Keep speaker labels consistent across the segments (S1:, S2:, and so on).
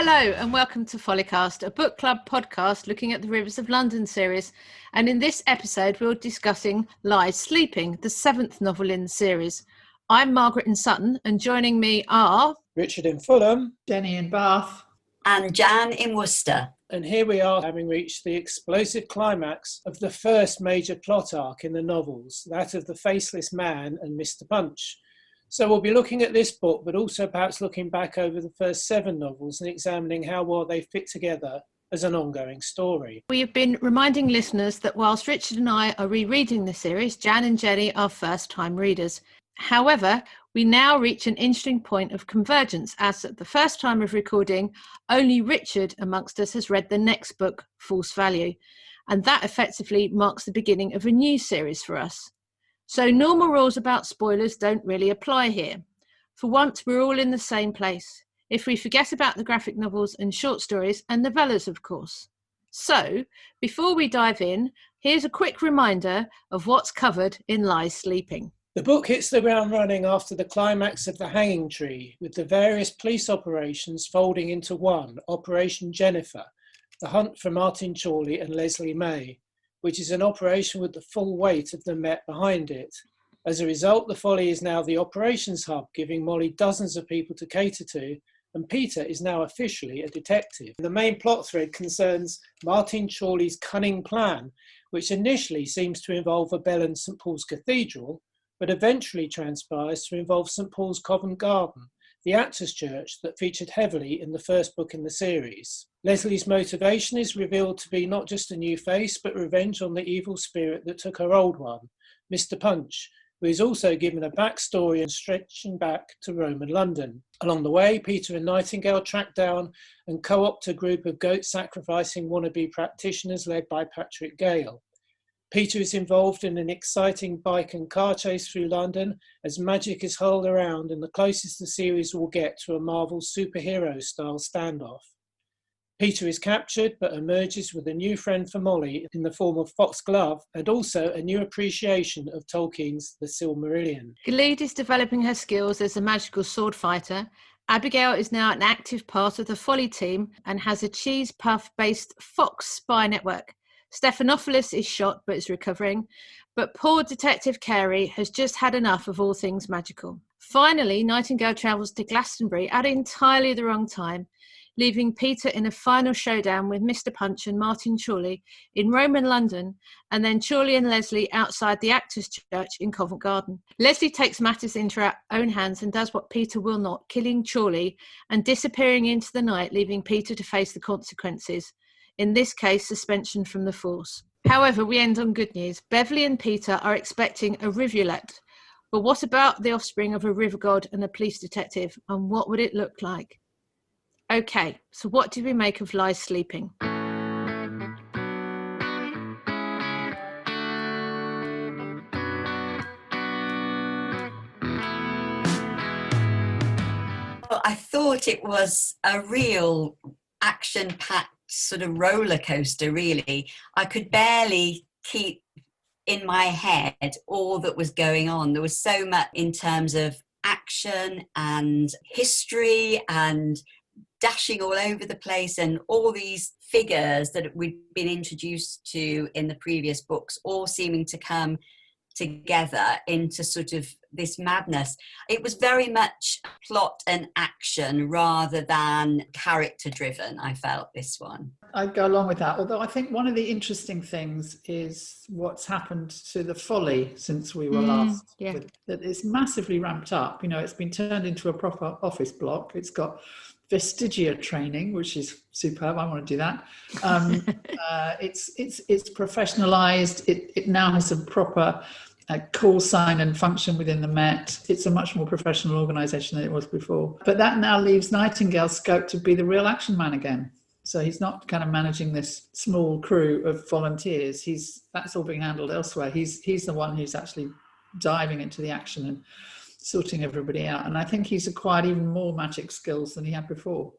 S1: Hello and welcome to Follycast, a book club podcast looking at the Rivers of London series. And in this episode, we're discussing Lies Sleeping, the 7th novel in the series. I'm Margaret in Sutton, and joining me are...
S2: Richard in Fulham.
S3: Jennie in Bath.
S4: And Jan in Worcester.
S2: And here we are, having reached the explosive climax of the first major plot arc in the novels, that of the Faceless Man and Mr. Punch. So we'll be looking at this book, but also perhaps looking back over the first 7 novels and examining how well they fit together as an ongoing story.
S1: We have been reminding listeners that whilst Richard and I are rereading the series, Jan and Jennie are first-time readers. However, we now reach an interesting point of convergence, as at the first time of recording, only Richard amongst us has read the next book, False Value, and that effectively marks the beginning of a new series for us. So normal rules about spoilers don't really apply here. For once, we're all in the same place, if we forget about the graphic novels and short stories and novellas, of course. So, before we dive in, here's a quick reminder of what's covered in Lies Sleeping.
S2: The book hits the ground running after the climax of The Hanging Tree, with the various police operations folding into one, Operation Jennifer, the hunt for Martin Chorley and Leslie May, which is an operation with the full weight of the Met behind it. As a result, the Folly is now the operations hub, giving Molly dozens of people to cater to, and Peter is now officially a detective. The main plot thread concerns Martin Chorley's cunning plan, which initially seems to involve a bell in St Paul's Cathedral, but eventually transpires to involve St Paul's Covent Garden, the actors' church that featured heavily in the first book in the series. Leslie's motivation is revealed to be not just a new face, but revenge on the evil spirit that took her old one, Mr. Punch, who is also given a backstory and stretching back to Roman London. Along the way, Peter and Nightingale track down and co-opt a group of goat-sacrificing wannabe practitioners led by Patrick Gale. Peter is involved in an exciting bike and car chase through London as magic is hurled around, and the closest the series will get to a Marvel superhero-style standoff. Peter is captured but emerges with a new friend for Molly in the form of Foxglove, and also a new appreciation of Tolkien's The Silmarillion.
S1: Gilead is developing her skills as a magical sword fighter. Abigail is now an active part of the Folly team and has a cheese puff-based Fox spy network. Stephanopoulos is shot but is recovering, but poor Detective Carey has just had enough of all things magical. Finally, Nightingale travels to Glastonbury at entirely the wrong time, leaving Peter in a final showdown with Mr. Punch and Martin Chorley in Roman London, and then Chorley and Leslie outside the actors' church in Covent Garden. Leslie takes matters into her own hands and does what Peter will not, killing Chorley and disappearing into the night, leaving Peter to face the consequences. In this case, suspension from the force. However, we end on good news. Beverly and Peter are expecting a rivulet. But what about the offspring of a river god and a police detective? And what would it look like? Okay, so what did we make of Lies Sleeping?
S4: Well, I thought it was a real action-packed sort of roller coaster, really. I could barely keep in my head all that was going on. There was so much in terms of action and history and dashing all over the place, and all these figures that we'd been introduced to in the previous books all seeming to come together into sort of this madness. It was very much plot and action rather than character driven, I felt, this one.
S3: I'd go along with that, although I think one of the interesting things is what's happened to the Folly since we were last.
S1: Yeah.
S3: That it's massively ramped up. You know, it's been turned into a proper office block. It's got vestigia training, which is superb. I want to do that. It's professionalized. It now has a proper call sign and function within the Met. It's a much more professional organisation than it was before. But that now leaves Nightingale's scope to be the real action man again. So he's not kind of managing this small crew of volunteers. That's all being handled elsewhere. He's the one who's actually diving into the action and sorting everybody out. And I think he's acquired even more magic skills than he had before.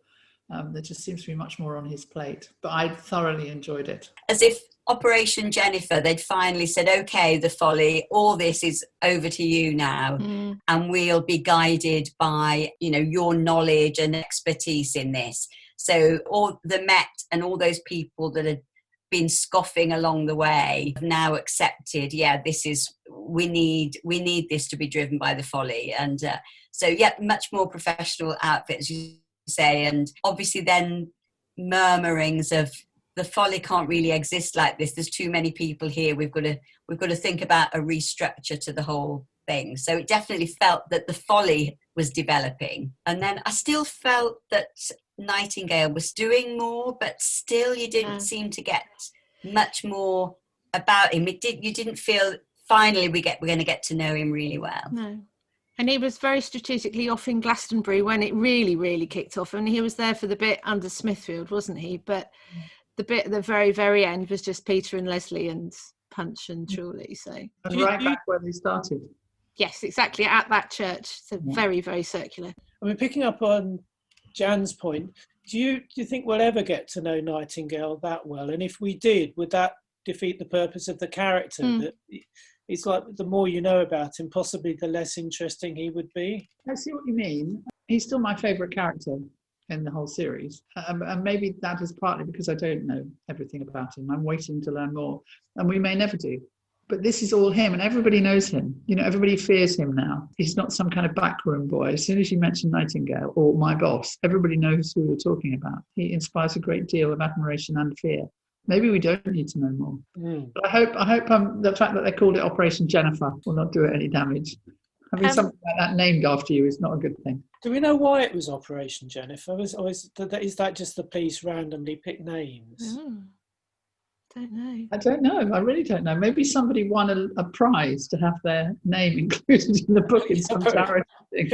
S3: There just seems to be much more on his plate. But I thoroughly enjoyed it.
S4: As if Operation Jennifer, they'd finally said, okay, the Folly, all this is over to you now. And we'll be guided by, your knowledge and expertise in this. So all the Met and all those people that had been scoffing along the way have now accepted, we need this to be driven by the Folly. And much more professional outfit, as you say, and obviously then murmurings of the Folly can't really exist like this. There's too many people here. We've got to think about a restructure to the whole thing. So it definitely felt that the Folly was developing. And then I still felt that Nightingale was doing more, but still you didn't seem to get much more about him. You didn't feel finally we're going to get to know him really well.
S1: No. And he was very strategically off in Glastonbury when it really, really kicked off. And he was there for the bit under Smithfield, wasn't he? But the bit at the very, very end was just Peter and Leslie and Punch and Truly. So
S3: and right back where they started.
S1: Yes, exactly, at that church. So very, very circular.
S2: I mean, picking up on Jan's point, do you think we'll ever get to know Nightingale that well? And if we did, would that defeat the purpose of the character? That it's like the more you know about him, possibly the less interesting he would be?
S3: I see what you mean. He's still my favourite character in the whole series. And maybe that is partly because I don't know everything about him. I'm waiting to learn more. And we may never do. But this is all him, and everybody knows him. You know, everybody fears him now. He's not some kind of backroom boy. As soon as you mention Nightingale or my boss, everybody knows who we're talking about. He inspires a great deal of admiration and fear. Maybe we don't need to know more. But I hope the fact that they called it Operation Jennifer will not do it any damage. Having something like that named after you is not a good thing.
S2: Do we know why it was Operation Jennifer? Is that just the police randomly pick names?
S1: Don't know.
S3: I don't know. I really don't know. Maybe somebody won a prize to have their name included in the book in some charity thing.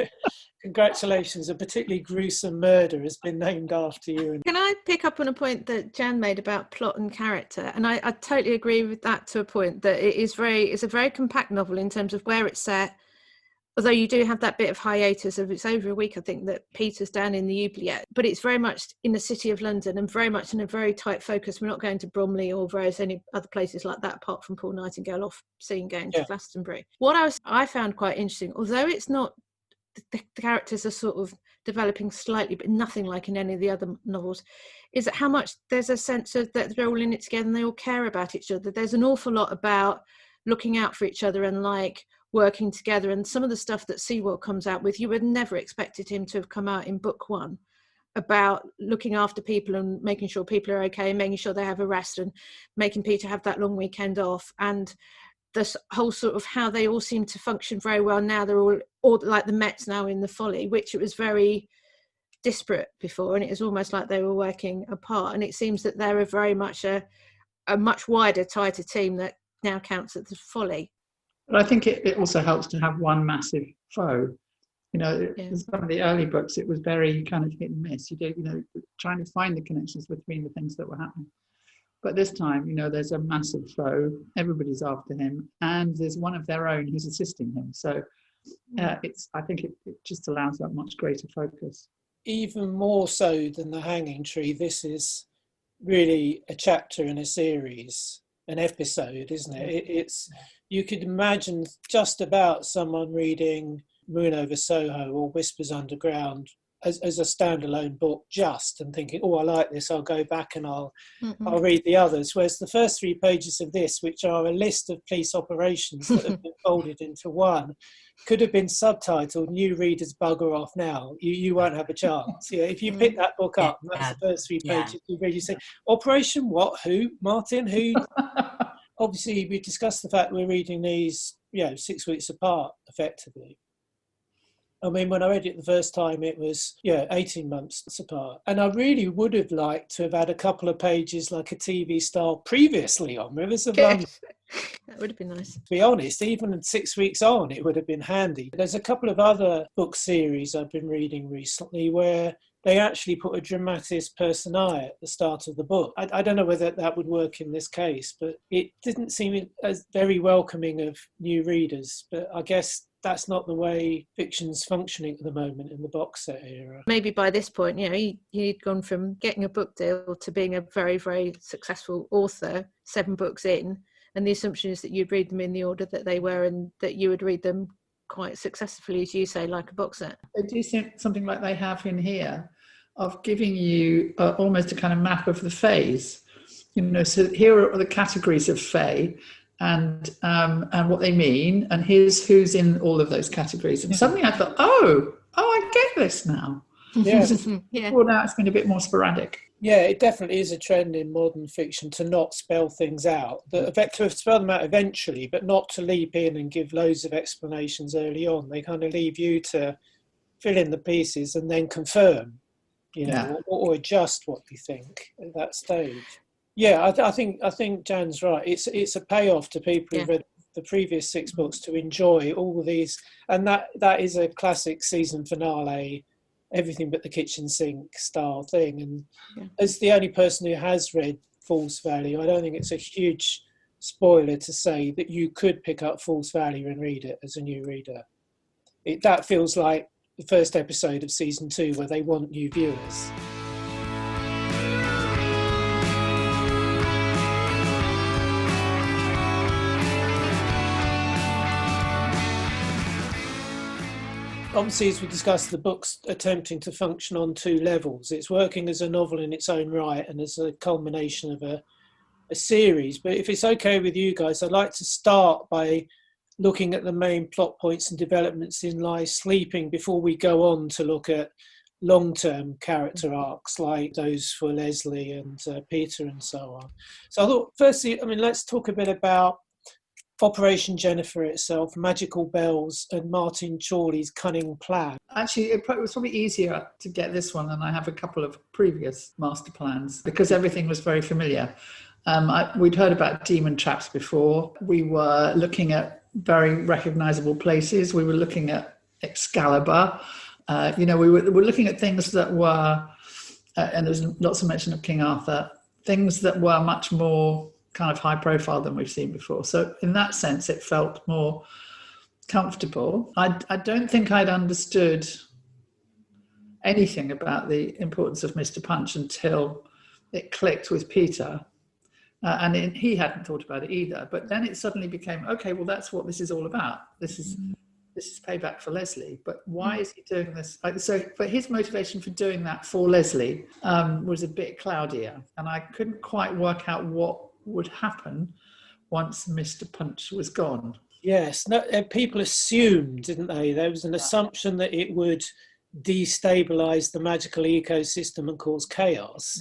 S2: Congratulations. A particularly gruesome murder has been named after you.
S1: Can I pick up on a point that Jan made about plot and character? And I totally agree with that to a point, that it's a very compact novel in terms of where it's set. Although you do have that bit of hiatus of it's over a week, I think, that Peter's down in the oubliettes, but it's very much in the city of London and very much in a very tight focus. We're not going to Bromley or various any other places like that, apart from Paul Nightingale off scene going to Glastonbury. What I found quite interesting, although it's not, the characters are sort of developing slightly, but nothing like in any of the other novels, is that how much there's a sense of that they're all in it together and they all care about each other. There's an awful lot about looking out for each other and like working together, and some of the stuff that Sewell comes out with, you would never expected him to have come out in book one, about looking after people and making sure people are okay and making sure they have a rest and making Peter have that long weekend off, and this whole sort of how they all seem to function very well now. They're all like the Mets now in the Folly, which it was very disparate before, and it was almost like they were working apart, and it seems that they're a very much a much wider, tighter team that now counts as the Folly.
S3: But I think it also helps to have one massive foe. You know, in some of the early books, it was very kind of hit and miss. Trying to find the connections between the things that were happening. But this time, there's a massive foe. Everybody's after him, and there's one of their own who's assisting him. So I think it just allows that much greater focus.
S2: Even more so than the Hanging Tree, this is really a chapter in a series, an episode, isn't it? You could imagine just about someone reading Moon Over Soho or Whispers Underground as a standalone book and thinking, I like this, I'll go back and I'll read the others. Whereas the first 3 pages of this, which are a list of police operations that have been folded into one, could have been subtitled "New Readers Bugger Off Now." You won't have a chance. If you pick that book up, and that's the first 3 pages, you read, you say, Operation what? Who? Martin? Who? Obviously, we discussed the fact we're reading these, 6 weeks apart, effectively. I mean, when I read it the first time, it was, 18 months apart. And I really would have liked to have had a couple of pages like a TV style previously on Rivers of London.
S1: That would have been nice.
S2: To be honest, even 6 weeks on, it would have been handy. There's a couple of other book series I've been reading recently where they actually put a dramatis personae at the start of the book. I don't know whether that would work in this case, but it didn't seem as very welcoming of new readers. But I guess that's not the way fiction's functioning at the moment in the box set era.
S1: Maybe by this point, he'd gone from getting a book deal to being a very, very successful author 7 books in. And the assumption is that you'd read them in the order that they were and that you would read them quite successfully, as you say, like a box set.
S3: They do something like they have in here, of giving you almost a kind of map of the phase. So here are the categories of fae and what they mean, and here's who's in all of those categories. And suddenly I thought, oh, I get this now.
S2: Yeah.
S3: Before now it's been a bit more sporadic.
S2: Yeah, it definitely is a trend in modern fiction to not spell things out, to spell them out eventually, but not to leap in and give loads of explanations early on. They kind of leave you to fill in the pieces and then confirm, or adjust what you think at that stage. Yeah, I think Jan's right. It's a payoff to people who've read the previous 6 books to enjoy all these, and that is a classic season finale, everything but the kitchen sink style thing. And as the only person who has read False Value, I don't think it's a huge spoiler to say that you could pick up False Value and read it as a new reader. That feels like the first episode of season 2 where they want new viewers. Obviously, as we discussed, the book's attempting to function on 2 levels. It's working as a novel in its own right and as a culmination of a series. But if it's okay with you guys, I'd like to start by looking at the main plot points and developments in Lie Sleeping before we go on to look at long-term character arcs like those for Leslie and Peter and so on. So I thought, firstly, let's talk a bit about Operation Jennifer itself, Magical Bells, and Martin Chorley's cunning plan.
S3: Actually, it was probably easier to get this one than I have a couple of previous master plans because everything was very familiar. We'd heard about demon traps before. We were looking at very recognisable places. We were looking at Excalibur. We were looking at things that were, and there's lots of mention of King Arthur, things that were much more kind of high profile than we've seen before. So in that sense, it felt more comfortable. I don't think I'd understood anything about the importance of Mr. Punch until it clicked with Peter. He hadn't thought about it either. But then it suddenly became, okay, well, that's what this is all about. This is payback for Leslie. But why is he doing this? But his motivation for doing that for Leslie was a bit cloudier. And I couldn't quite work out what would happen once Mr. Punch was gone.
S2: Yes, people assumed, didn't they? There was an assumption that it would destabilise the magical ecosystem and cause chaos,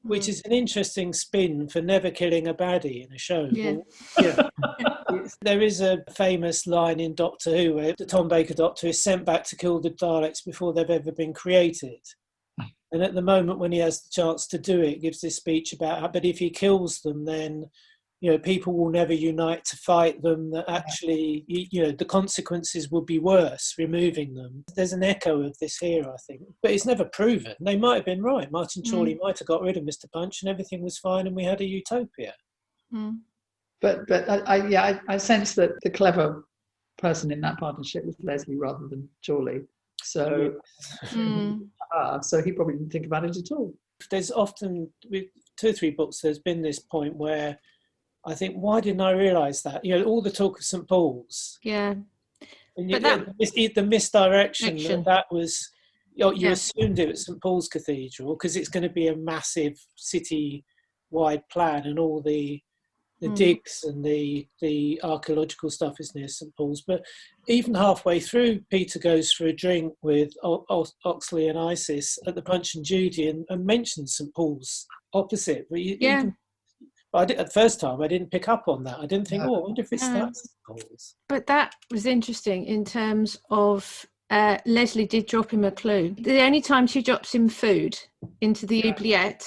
S2: which is an interesting spin for never killing a baddie in a show. Yeah. There is a famous line in Doctor Who where the Tom Baker Doctor is sent back to kill the Daleks before they've ever been created. And at the moment when he has the chance to do it, gives this speech about how, but if he kills them, then, people will never unite to fight them, that actually, the consequences would be worse, removing them. There's an echo of this here, I think. But it's never proven. They might have been right. Martin Chorley might have got rid of Mr. Punch and everything was fine and we had a utopia.
S3: But I sense that the clever person in that partnership was Leslie rather than Chorley. So, so he probably didn't think about it at all.
S2: There's often, with 2 or 3 books, there's been this point where I think, why didn't I realise that? All the talk of St. Paul's. Yeah. And the misdirection that was, you assumed it was St. Paul's Cathedral because it's going to be a massive city-wide plan and all the digs and the archaeological stuff is near St. Paul's. But even halfway through, Peter goes for a drink with Oxley and Isis at the Punch and Judy and mentions St. Paul's opposite. But at first time, I didn't pick up on that. I didn't think, I wonder if it's that St. Paul's.
S1: But that was interesting in terms of Leslie did drop him a clue. The only time she drops him food into the oubliette,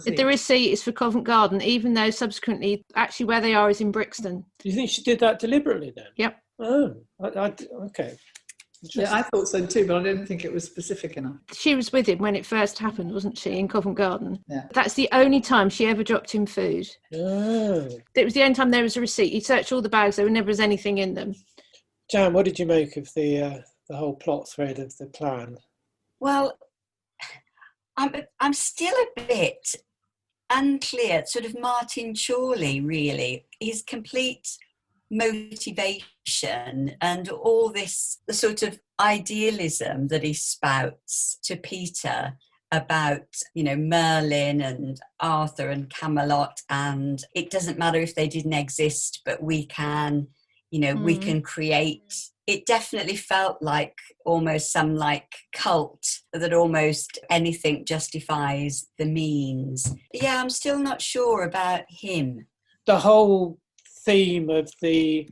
S1: the receipt is for Covent Garden, even though subsequently, actually where they are is in Brixton.
S2: Do you think she did that deliberately then?
S1: Yep.
S2: Oh, okay.
S3: Yeah, I thought so too, but I didn't think it was specific enough.
S1: She was with him when it first happened, wasn't she, in Covent Garden?
S3: Yeah.
S1: That's the only time she ever dropped him food.
S2: Oh.
S1: It was the only time there was a receipt. He searched all the bags, there never was anything in them.
S2: Jan, what did you make of the whole plot thread of the plan?
S4: Well, I'm still a bit unclear, sort of Martin Chorley, really. His complete motivation and all this, the sort of idealism that he spouts to Peter about, Merlin and Arthur and Camelot, and it doesn't matter if they didn't exist, but we can, we can create. It definitely felt like almost some like cult, that almost anything justifies the means. But yeah, I'm still not sure about him.
S2: The whole theme of the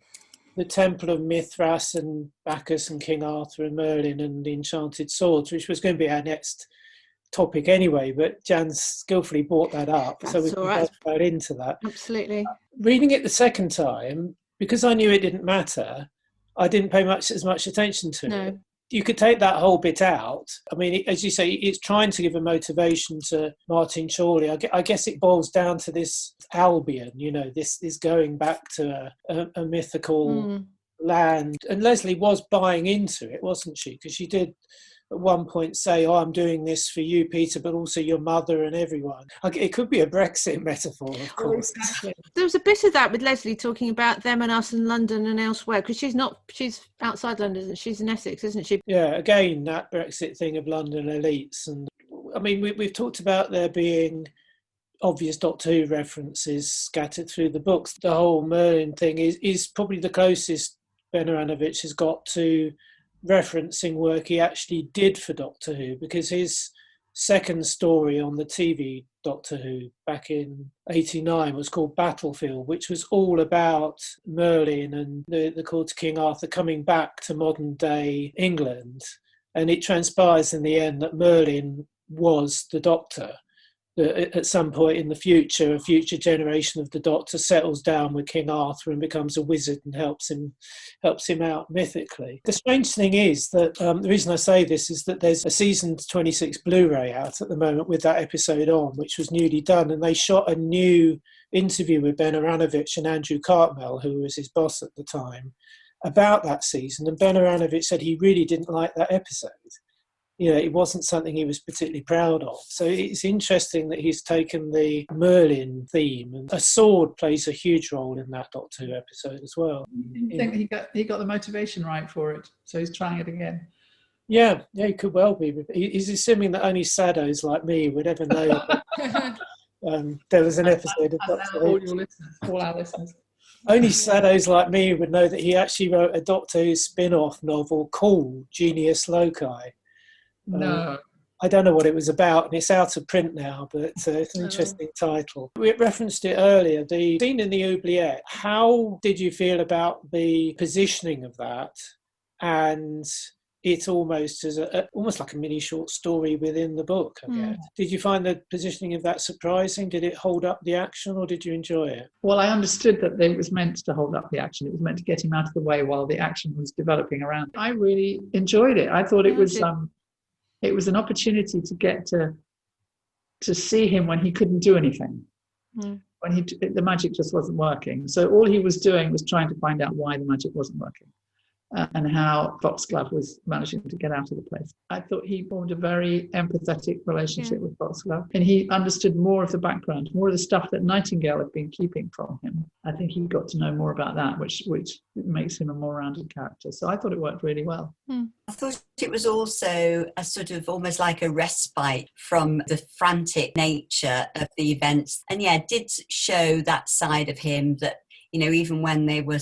S2: Temple of Mithras and Bacchus and King Arthur and Merlin and the Enchanted Swords, which was going to be our next topic anyway, but Jan skillfully brought that up.
S1: That's
S2: so we can
S1: right.
S2: go right into that.
S1: Absolutely.
S2: Reading it the second time, because I knew it didn't matter, I didn't pay as much attention to it. You could take that whole bit out. I mean, as you say, it's trying to give a motivation to Martin Chorley. I guess it boils down to this Albion, this is going back to a mythical land. And Leslie was buying into it, wasn't she? Because she did at one point say, I'm doing this for you, Peter, but also your mother and everyone. It could be a Brexit metaphor, of course.
S1: Exactly. There was a bit of that with Leslie talking about them and us in London and elsewhere, because she's outside London, she's in Essex, isn't she?
S2: Yeah, again, that Brexit thing of London elites. And I mean, we've talked about there being obvious Doctor Who references scattered through the books. The whole Merlin thing is probably the closest Ben Aaronovitch has got to referencing work he actually did for Doctor Who, because his second story on the TV Doctor Who back in 89 was called Battlefield, which was all about Merlin and the court of King Arthur coming back to modern day England. And it transpires in the end that Merlin was the Doctor. At some point in the future, a future generation of the Doctor settles down with King Arthur and becomes a wizard and helps him out mythically. The strange thing is that the reason I say this is that there's a season 26 Blu-ray out at the moment with that episode on, which was newly done, and they shot a new interview with Ben Aaronovitch and Andrew Cartmel, who was his boss at the time, about that season. And Ben Aaronovitch said he really didn't like that episode. It wasn't something he was particularly proud of. So it's interesting that he's taken the Merlin theme, and a sword plays a huge role in that Doctor Who episode as well.
S3: I think he got the motivation right for it, so he's trying it again.
S2: Yeah, he could well be. He's assuming that only saddos like me would ever know that, there was an episode of Doctor Who.
S3: All our listeners.
S2: Only saddos like me would know that he actually wrote a Doctor Who spin-off novel called Genius Loci.
S3: No.
S2: I don't know what it was about, and it's out of print now, but it's an interesting title. We referenced it earlier, the scene in the oubliette. How did you feel about the positioning of that? And it's almost as almost like a mini short story within the book, I guess. Did you find the positioning of that surprising? Did it hold up the action, or did you enjoy it?
S3: Well, I understood that it was meant to hold up the action. It was meant to get him out of the way while the action was developing around. I really enjoyed it. I thought it was an opportunity to get to see him when he couldn't do anything, when the magic just wasn't working. So all he was doing was trying to find out why the magic wasn't working, and how Foxglove was managing to get out of the place. I thought he formed a very empathetic relationship with Foxglove, and he understood more of the background, more of the stuff that Nightingale had been keeping from him. I think he got to know more about that, which makes him a more rounded character. So I thought it worked really well.
S4: I thought it was also a sort of almost like a respite from the frantic nature of the events. And yeah, it did show that side of him that, even when they were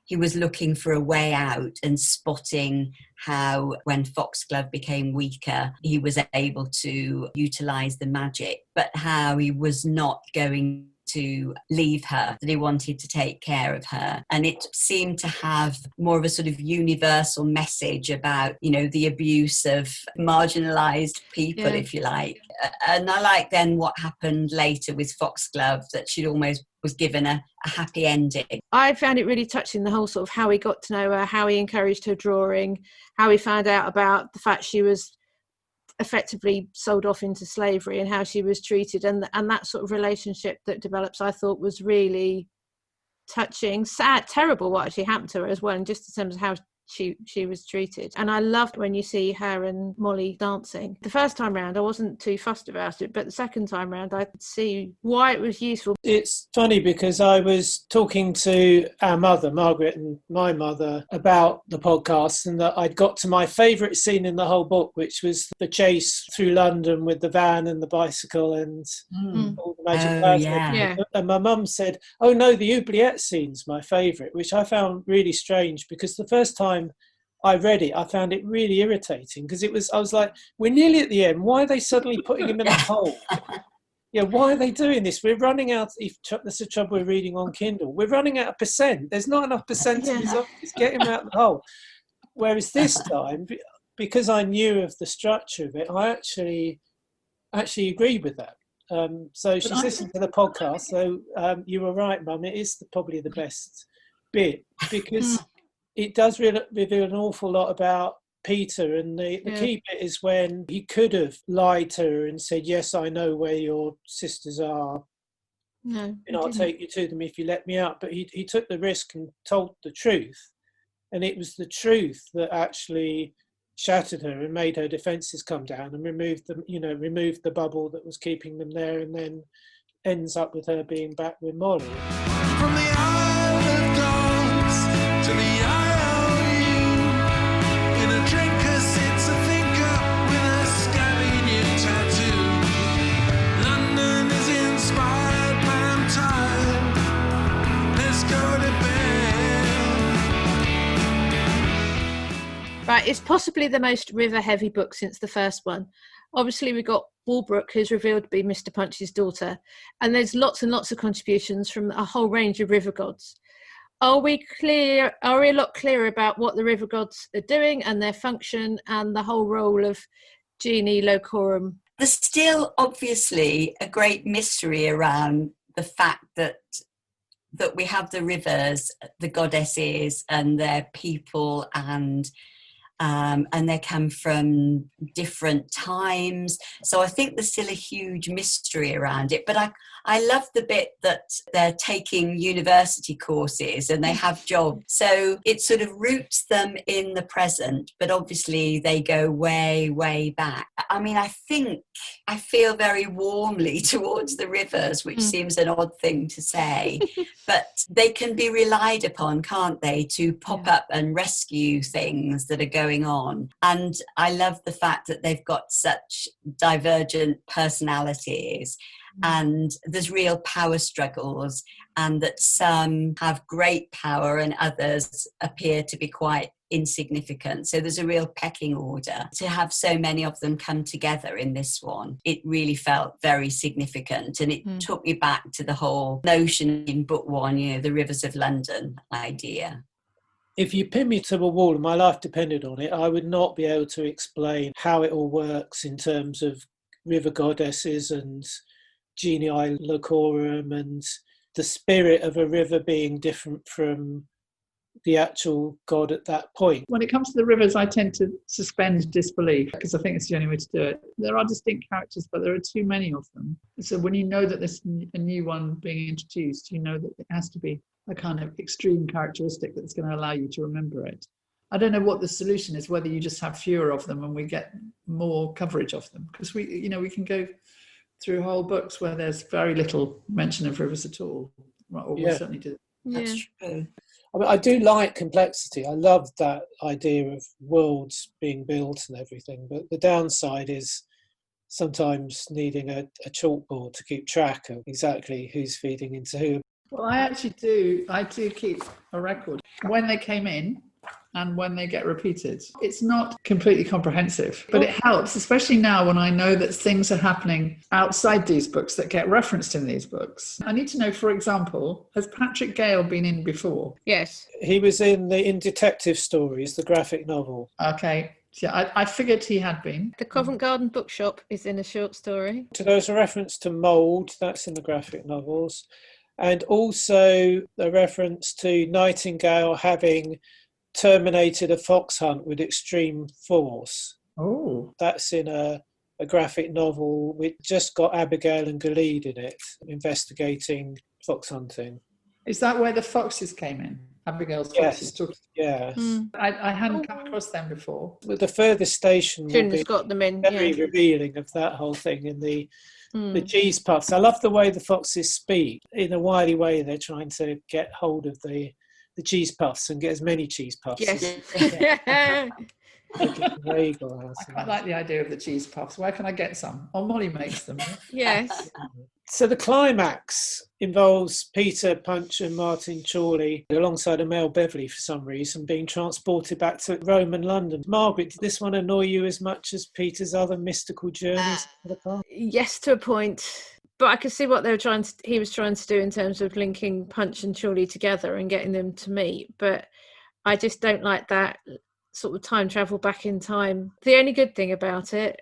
S4: he was looking for a way out and spotting how, when Foxglove became weaker, he was able to utilise the magic, but how he was not going to leave her, that he wanted to take care of her. And it seemed to have more of a sort of universal message about, the abuse of marginalised people, if you like. And I like then what happened later with Foxglove, that she'd almost was given a happy ending.
S1: I found it really touching, the whole sort of how he got to know her, how he encouraged her drawing, how he found out about the fact she was effectively sold off into slavery and how she was treated, and that sort of relationship that develops, I thought was really touching. Sad, terrible what actually happened to her as well, and just in terms of how she was treated. And I loved when you see her and Molly dancing. The first time round I wasn't too fussed about it, but the second time round I could see why it was useful.
S2: It's funny because I was talking to our mother, Margaret, and my mother about the podcast, and that I'd got to my favourite scene in the whole book, which was the chase through London with the van and the bicycle and all the magic powers.
S4: Yeah.
S2: And my mum said, oh no, the oubliettes scene's my favourite, which I found really strange because the first time I read it, I found it really irritating because I was like, we're nearly at the end. Why are they suddenly putting him in a hole? Yeah, why are they doing this? We're running out. That's the trouble with reading on Kindle. We're running out of percent. There's not enough percent to just get him out of the hole. Whereas this time, because I knew of the structure of it, I actually agreed with that. So she's listened to the podcast. So you were right, Mum. It is probably the best bit because it does reveal an awful lot about Peter, and the key bit is when he could have lied to her and said, yes, I know where your sisters are.
S1: No,
S2: I'll take you to them if you let me out. But he took the risk and told the truth. And it was the truth that actually shattered her and made her defences come down and removed the bubble that was keeping them there, and then ends up with her being back with Molly.
S5: From the Isle of Dogs to the IOU, in a drinker sits a thinker with a scabby new tattoo. London is inspired, but I'm tired. Let's go to bed.
S1: Right, it's possibly the most river-heavy book since the first one. Obviously, we got Walbrook, who's revealed to be Mr. Punch's daughter, and there's lots and lots of contributions from a whole range of river gods. Are we a lot clearer about what the river gods are doing and their function and the whole role of Jennie, Locorum?
S4: There's still obviously a great mystery around the fact that we have the rivers, the goddesses, and their people, and they come from different times. So I think there's still a huge mystery around it. But I love the bit that they're taking university courses and they have jobs. So it sort of roots them in the present, but obviously they go way, way back. I mean, I think I feel very warmly towards the rivers, which seems an odd thing to say, but they can be relied upon, can't they, to pop up and rescue things that are going on. And I love the fact that they've got such divergent personalities, and there's real power struggles, and that some have great power and others appear to be quite insignificant. So there's a real pecking order. To have so many of them come together in this one, it really felt very significant, and it took me back to the whole notion in book one, the Rivers of London idea.
S2: If you pin me to a wall and my life depended on it, I would not be able to explain how it all works in terms of river goddesses and Jennie Locorum and the spirit of a river being different from the actual god at that point.
S3: When it comes to the rivers, I tend to suspend disbelief because I think it's the only way to do it. There are distinct characters, but there are too many of them. So when you know that there's a new one being introduced, you know that it has to be a kind of extreme characteristic that's going to allow you to remember it. I don't know what the solution is, whether you just have fewer of them and we get more coverage of them, because we can go through whole books where there's very little mention of rivers at all. Or we certainly do.
S4: That's true.
S2: I mean, I do like complexity. I love that idea of worlds being built and everything, but the downside is sometimes needing a chalkboard to keep track of exactly who's feeding into who.
S3: Well, I do keep a record when they came in and when they get repeated. It's not completely comprehensive, but it helps, especially now when I know that things are happening outside these books that get referenced in these books. I need to know, for example, has Patrick Gale been in before?
S1: Yes.
S2: He was in Detective Stories, the graphic novel.
S3: Okay. Yeah, I figured he had been.
S1: The Covent Garden Bookshop is in a short story.
S2: So there's a reference to mould, that's in the graphic novels, and also a reference to Nightingale having terminated a fox hunt with extreme force.
S3: Oh.
S2: That's in a graphic novel which just got Abigail and Gilead in it, investigating fox hunting.
S3: Is that where the foxes came in? Abigail's
S2: Yes.
S3: foxes took.
S2: Yes.
S3: I hadn't come across them before.
S2: Well, the furthest station will
S1: Shouldn't
S2: be
S1: have got them in.
S2: very
S1: Yeah.
S2: revealing of that whole thing. And the cheese puffs. I love the way the foxes speak. In a wily way, they're trying to get hold of the cheese puffs and get as many cheese puffs.
S1: Yes.
S2: I
S3: quite like the idea of the cheese puffs. Where can I get some? Oh, Molly makes them.
S1: Yes.
S2: So the climax involves Peter, Punch and Martin Chorley alongside Amel Beverley for some reason being transported back to Rome and London. Margaret, did this one annoy you as much as Peter's other mystical journeys?
S1: Yes, to a point. But I could see what he was trying to do in terms of linking Punch and Chorley together and getting them to meet. But I just don't like that sort of time travel back in time. The only good thing about it,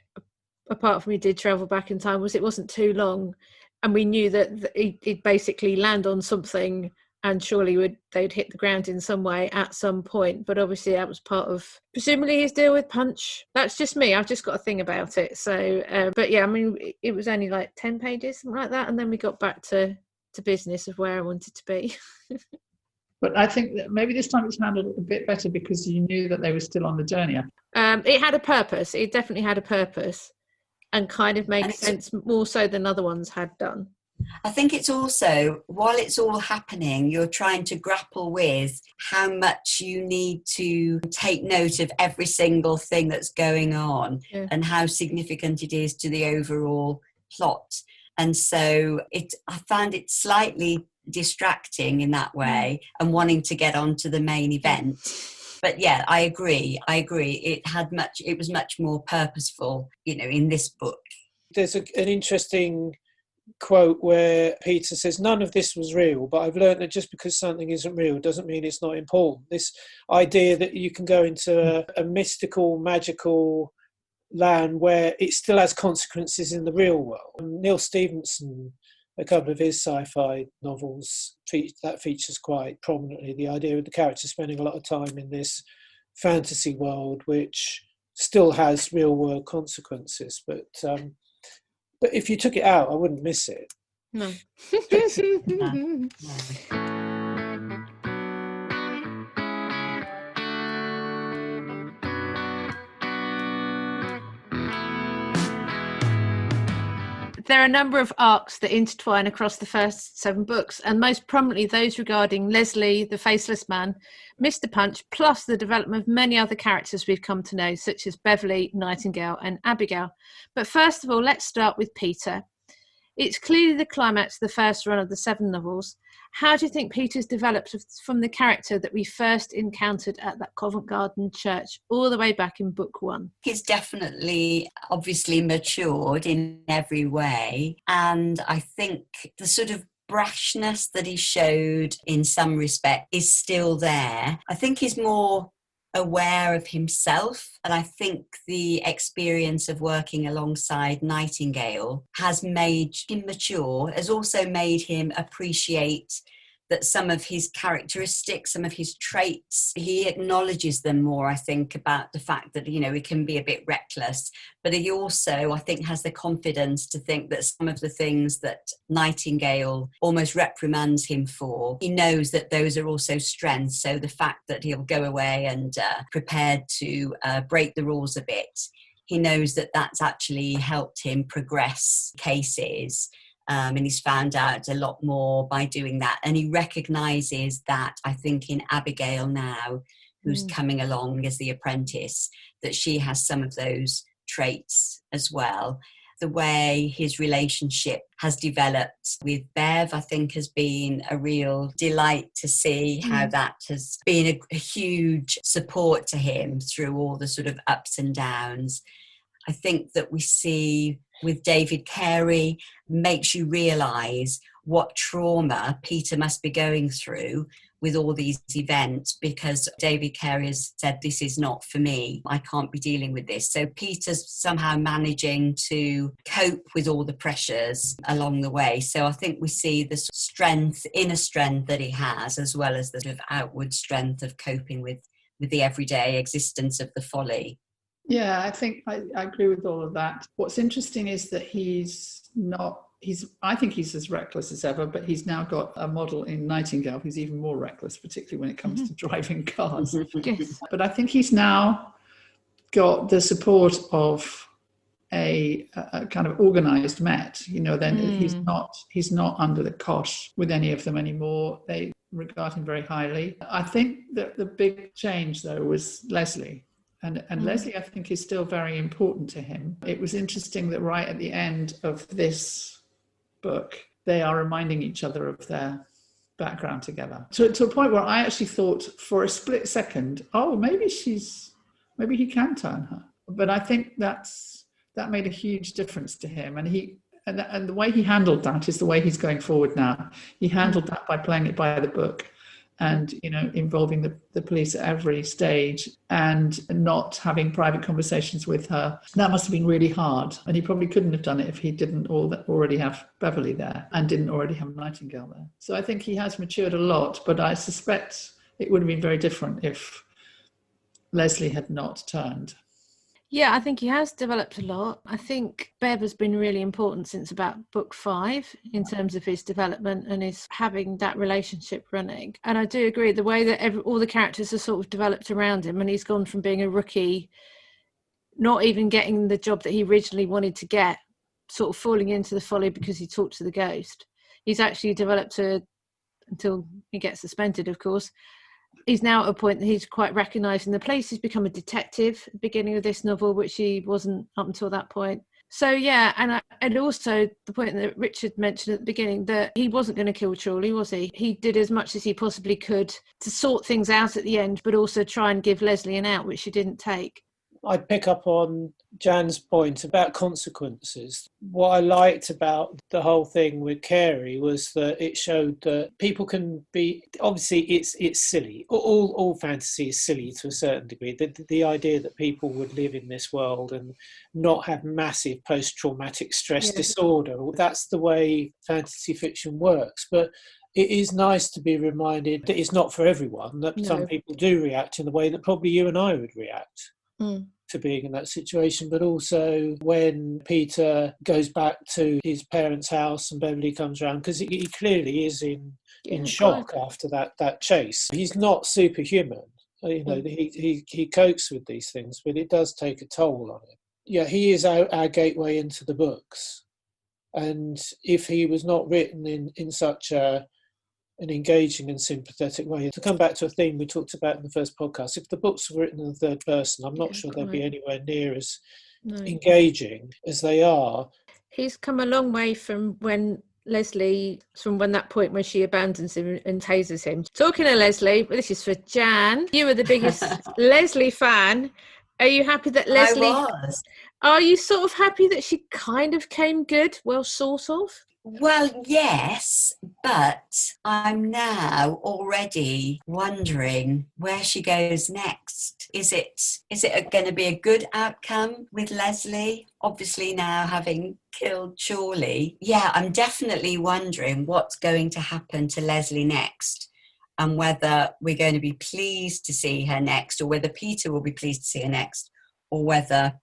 S1: apart from he did travel back in time, was it wasn't too long, and we knew that he'd basically land on something and surely they'd hit the ground in some way at some point. But obviously that was part of presumably his deal with Punch. That's just me. I've just got a thing about it. So but yeah, I mean, it was only like 10 pages, something like that, and then we got back to business of where I wanted to be.
S3: But I think that maybe this time it's handled a bit better because you knew that they were still on the journey.
S1: It had a purpose. It definitely had a purpose and kind of makes sense more so than other ones had done.
S4: I think it's also, while it's all happening, you're trying to grapple with how much you need to take note of every single thing that's going on and how significant it is to the overall plot. And so I found it slightly distracting in that way and wanting to get on to the main event. But yeah, I agree. It was much more purposeful, in this book.
S2: There's an interesting quote where Peter says, none of this was real, but I've learned that just because something isn't real doesn't mean it's not important. This idea that you can go into a mystical, magical land where it still has consequences in the real world. Neil Stevenson, a couple of his sci-fi novels, that features quite prominently the idea of the character spending a lot of time in this fantasy world which still has real world consequences. But if you took it out, I wouldn't miss it.
S1: No. There are a number of arcs that intertwine across the first 7 books, and most prominently those regarding Leslie, the Faceless Man, Mr. Punch, plus the development of many other characters we've come to know, such as Beverley, Nightingale and Abigail. But first of all, let's start with Peter. It's clearly the climax of the first run of the 7 novels. How do you think Peter's developed from the character that we first encountered at that Covent Garden church all the way back in book 1?
S4: He's definitely, obviously matured in every way. And I think the sort of brashness that he showed in some respect is still there. I think he's more aware of himself, and I think the experience of working alongside Nightingale has made him mature, has also made him appreciate that some of his characteristics, some of his traits, he acknowledges them more, I think, about the fact that, he can be a bit reckless. But he also, I think, has the confidence to think that some of the things that Nightingale almost reprimands him for, he knows that those are also strengths. So the fact that he'll go away and prepared to break the rules a bit, he knows that that's actually helped him progress cases. And he's found out a lot more by doing that. And he recognises that, I think, in Abigail now, who's coming along as the apprentice, that she has some of those traits as well. The way his relationship has developed with Bev, I think, has been a real delight to see how that has been a huge support to him through all the sort of ups and downs. I think that we see with David Carey makes you realise what trauma Peter must be going through with all these events, because David Carey has said, this is not for me, I can't be dealing with this. So Peter's somehow managing to cope with all the pressures along the way. So I think we see the strength, inner strength that he has, as well as the sort of outward strength of coping with the everyday existence of the folly.
S3: Yeah, I think I agree with all of that. What's interesting is that he's I think he's as reckless as ever, but he's now got a model in Nightingale who's even more reckless, particularly when it comes to driving cars.
S1: Yes.
S3: But I think he's now got the support of a kind of organised Met. Then he's not under the cosh with any of them anymore. They regard him very highly. I think that the big change, though, was Leslie. And Leslie, I think, is still very important to him. It was interesting that right at the end of this book, they are reminding each other of their background together. To a point where I actually thought for a split second, maybe he can turn her. But I think that made a huge difference to him. And the way he handled that is the way he's going forward now. He handled that by playing it by the book and, involving the police at every stage and not having private conversations with her. That must have been really hard. And he probably couldn't have done it if he didn't already have Beverly there and didn't already have Nightingale there. So I think he has matured a lot, but I suspect it would have been very different if Leslie had not turned.
S1: Yeah, I think he has developed a lot. I think Bev has been really important since about book 5 in terms of his development and his having that relationship running. And I do agree the way that all the characters are sort of developed around him, and he's gone from being a rookie, not even getting the job that he originally wanted to get, sort of falling into the folly because he talked to the ghost. He's actually developed until he gets suspended, of course. He's now at a point that he's quite recognised in the police. He's become a detective at the beginning of this novel, which he wasn't up until that point. So, yeah, and also the point that Richard mentioned at the beginning, that he wasn't going to kill Chorley, was he? He did as much as he possibly could to sort things out at the end, but also try and give Leslie an out, which she didn't take.
S2: I'd pick up on Jan's point about consequences. What I liked about the whole thing with Carey was that it showed that people can be, obviously it's silly. All fantasy is silly to a certain degree. The idea that people would live in this world and not have massive post-traumatic stress disorder, that's the way fantasy fiction works. But it is nice to be reminded that it's not for everyone, that some people do react in the way that probably you and I would react. To being in that situation, but also when Peter goes back to his parents' house and Beverly comes around, because he clearly is in shock after that chase. He's not superhuman, he copes with these things, but it does take a toll on him. Yeah, he is our gateway into the books, and if he was not written in such an engaging and sympathetic way. To come back to a theme we talked about in the first podcast, if the books were written in the third person, I'm not sure they'd be anywhere near as engaging as they are.
S1: He's come a long way from that point when she abandons him and tases him. Talking to Leslie, this is for Jan. You were the biggest Leslie fan. Are you happy that Leslie...
S4: I was.
S1: Are you sort of happy that she kind of came good? Well, sort of.
S4: Well, yes, but I'm now already wondering where she goes next. Is it going to be a good outcome with Leslie? Obviously now having killed Chorley. Yeah, I'm definitely wondering what's going to happen to Leslie next, and whether we're going to be pleased to see her next, or whether Peter will be pleased to see her next, or whether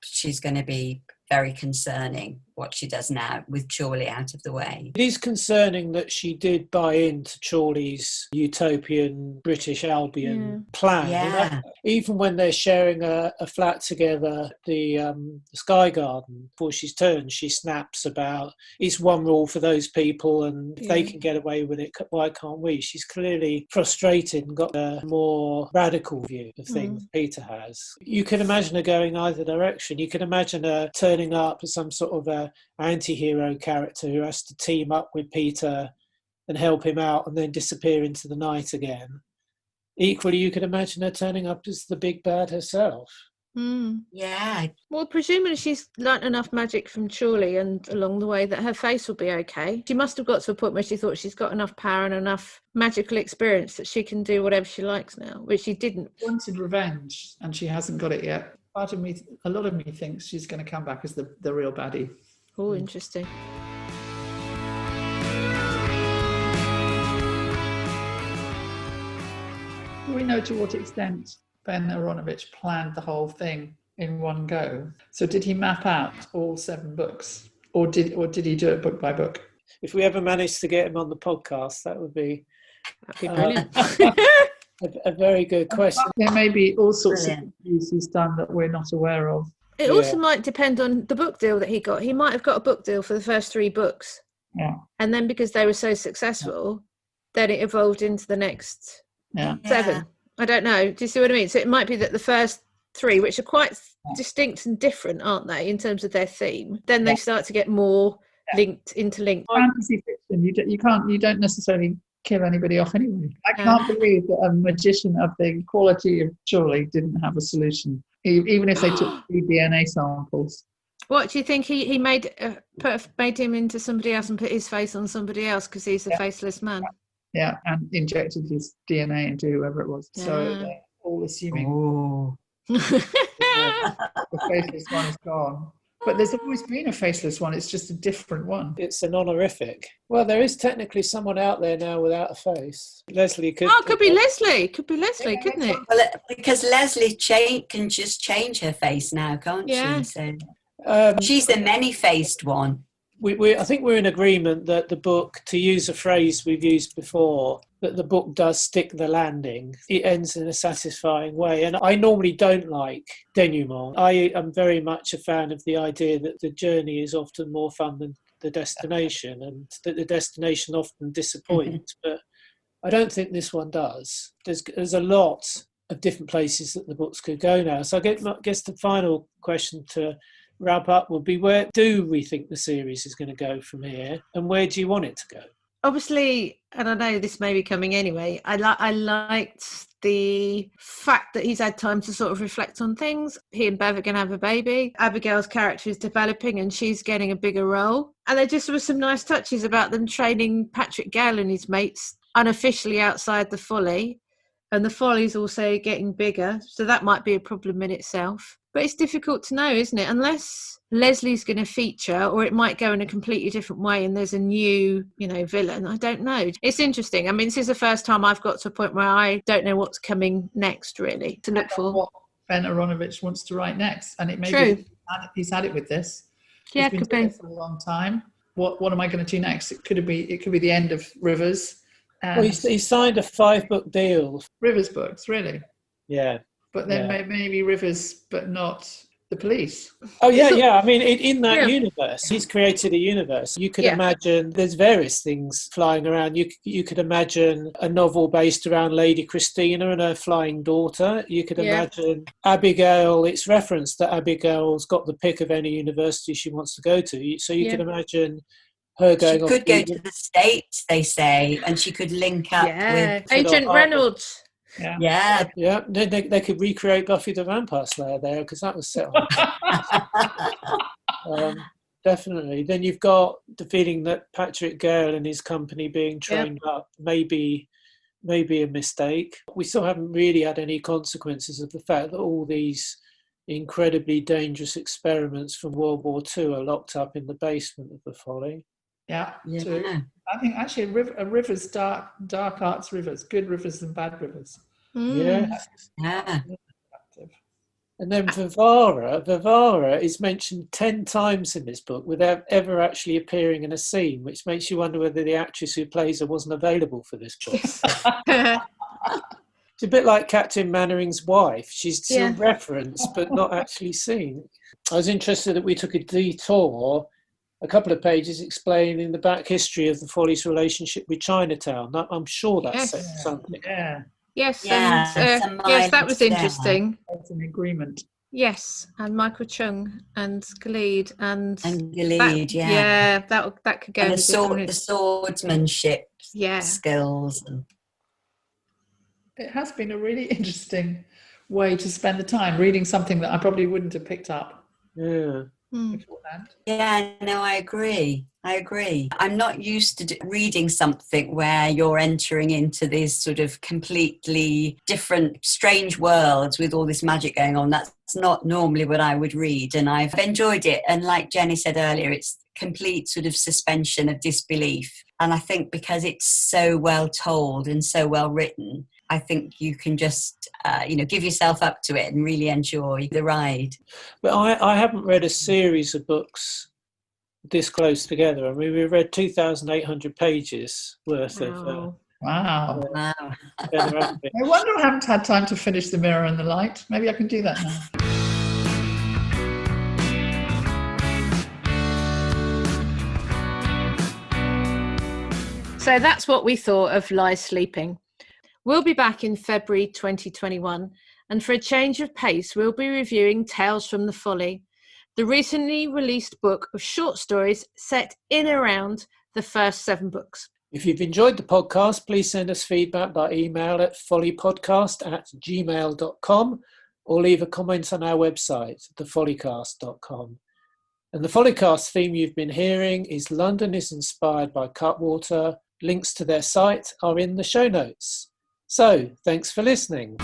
S4: she's going to be very concerning what she does now with Chorley out of the way.
S2: It is concerning that she did buy into Chorley's utopian British Albion plan.
S4: Yeah.
S2: Even when they're sharing a flat together, the Sky Garden, before she's turned, she snaps about, it's one rule for those people, and if they can get away with it, why can't we? She's clearly frustrated and got a more radical view of things Peter has. You can imagine her going either direction. You can imagine her turning up as some sort of a anti-hero character who has to team up with Peter and help him out and then disappear into the night again. Equally, you could imagine her turning up as the big bad herself.
S4: Yeah.
S1: Well, presumably she's learnt enough magic from Chorley and along the way that her face will be okay. She must have got to a point where she thought she's got enough power and enough magical experience that she can do whatever she likes now, which she didn't.
S3: Wanted revenge and she hasn't got it yet. A lot of me thinks she's going to come back as the real baddie.
S1: Oh, interesting.
S3: We know to what extent Ben Aaronovitch planned the whole thing in one go. So did he map out all 7 books Or did he do it book by book?
S2: If we ever manage to get him on the podcast, that would be
S1: Brilliant.
S2: a very good question.
S3: There may be all sorts
S4: Brilliant.
S3: of reviews he's done that we're not aware of.
S1: It also might depend on the book deal that he got. He might have got a book deal for the first 3 books.
S3: Yeah.
S1: And then because they were so successful, then it evolved into the next 7.
S4: Yeah.
S1: I don't know. Do you see what I mean? So it might be that the first 3, which are quite distinct and different, aren't they, in terms of their theme, then they start to get more interlinked.
S3: Fantasy fiction, you don't necessarily kill anybody off anyway. I can't believe that a magician of the quality of Chorley didn't have a solution, even if they took 3 DNA samples.
S1: What do you think? He made him into somebody else and put his face on somebody else because he's a faceless man.
S3: Yeah, and injected his DNA into whoever it was. So they're all assuming the faceless one is gone. But there's always been a faceless one. It's just a different one.
S2: It's an honorific. Well, there is technically someone out there now without a face. Leslie could.
S1: Oh, could be Leslie. Could be Leslie, couldn't it?
S4: Well, because Leslie can just change her face now, can't
S1: Yeah.
S4: she? So she's the many-faced one.
S2: I think we're in agreement that the book, to use a phrase we've used before, that the book does stick the landing. It ends in a satisfying way. And I normally don't like denouement. I am very much a fan of the idea that the journey is often more fun than the destination, and that the destination often disappoints. But I don't think this one does. There's a lot of different places that the books could go now. So I guess the final question to wrap up would be, where do we think the series is going to go from here, and where do you want it to go?
S1: Obviously, and I know this may be coming anyway, I liked the fact that he's had time to sort of reflect on things. He and Bev are going to have a baby. Abigail's character is developing and she's getting a bigger role. And there just were some nice touches about them training Patrick Gale and his mates unofficially outside the Folly. And the Folly's also getting bigger, so that might be a problem in itself. But it's difficult to know, isn't it? Unless Leslie's going to feature, or it might go in a completely different way and there's a new, villain. I don't know. It's interesting. I mean, this is the first time I've got to a point where I don't know what's coming next, really, to look for.
S3: What Ben Aaronovitch wants to write next. And it may be he's had it with this.
S1: Yeah,
S3: He's
S1: could
S3: been doing
S1: be.
S3: it for a long time. What am I going to do next? It could be the end of Rivers.
S2: Well, he signed a 5-book deal.
S3: Rivers books, really?
S2: Yeah.
S3: But then maybe Rivers, but not the police.
S2: Oh, yeah. I mean, in that universe, he's created a universe. You could imagine there's various things flying around. You could imagine a novel based around Lady Christina and her flying daughter. You could imagine Abigail. It's referenced that Abigail's got the pick of any university she wants to go to. So you could imagine her going off.
S4: She could go to the States, they say, and she could link up with
S1: Agent Reynolds.
S4: Yeah.
S2: They could recreate Buffy the Vampire Slayer there, because that was set on. Definitely. Then you've got the feeling that Patrick Gale and his company being trained up may be a mistake. We still haven't really had any consequences of the fact that all these incredibly dangerous experiments from World War II are locked up in the basement of the Folly.
S3: Yeah. I think actually a Rivers, dark arts Rivers, good Rivers and bad Rivers.
S2: Yeah. And then Vivara is mentioned 10 times in this book without ever actually appearing in a scene, which makes you wonder whether the actress who plays her wasn't available for this book. It's a bit like Captain Mannering's wife. She's still referenced but not actually seen. I was interested that we took a detour, a couple of pages explaining the back history of the Follies' relationship with Chinatown. I'm sure that's something.
S3: Yeah.
S1: Yes, that was interesting.
S3: That's an agreement.
S1: Yes, and Michael Chung and Gilead and
S4: Gilead,
S1: that could go.
S4: And the swordsmanship skills.
S3: It has been a really interesting way to spend the time reading something that I probably wouldn't have picked up.
S2: Yeah.
S3: Beforehand.
S4: Yeah, no, I agree. I'm not used to reading something where you're entering into these sort of completely different, strange worlds with all this magic going on. That's not normally what I would read, and I've enjoyed it. And like Jennie said earlier, it's complete sort of suspension of disbelief. And I think because it's so well told and so well written, I think you can just, give yourself up to it and really enjoy the ride.
S2: But I haven't read a series of books this close together. I mean, we read 2,800 pages worth of
S3: Wow.
S4: Wow.
S2: Ben Aaronovitch.
S3: I wonder I haven't had time to finish The Mirror and the Light. Maybe I can do that now.
S1: So that's what we thought of Lie Sleeping. We'll be back in February 2021, and for a change of pace, we'll be reviewing Tales from the Folly, the recently released book of short stories set in and around the first 7 books.
S2: If you've enjoyed the podcast, please send us feedback by email at follypodcast@gmail.com or leave a comment on our website, thefollycast.com. And the Follycast theme you've been hearing is London is Inspired by Cutwater. Links to their site are in the show notes. So, thanks for listening.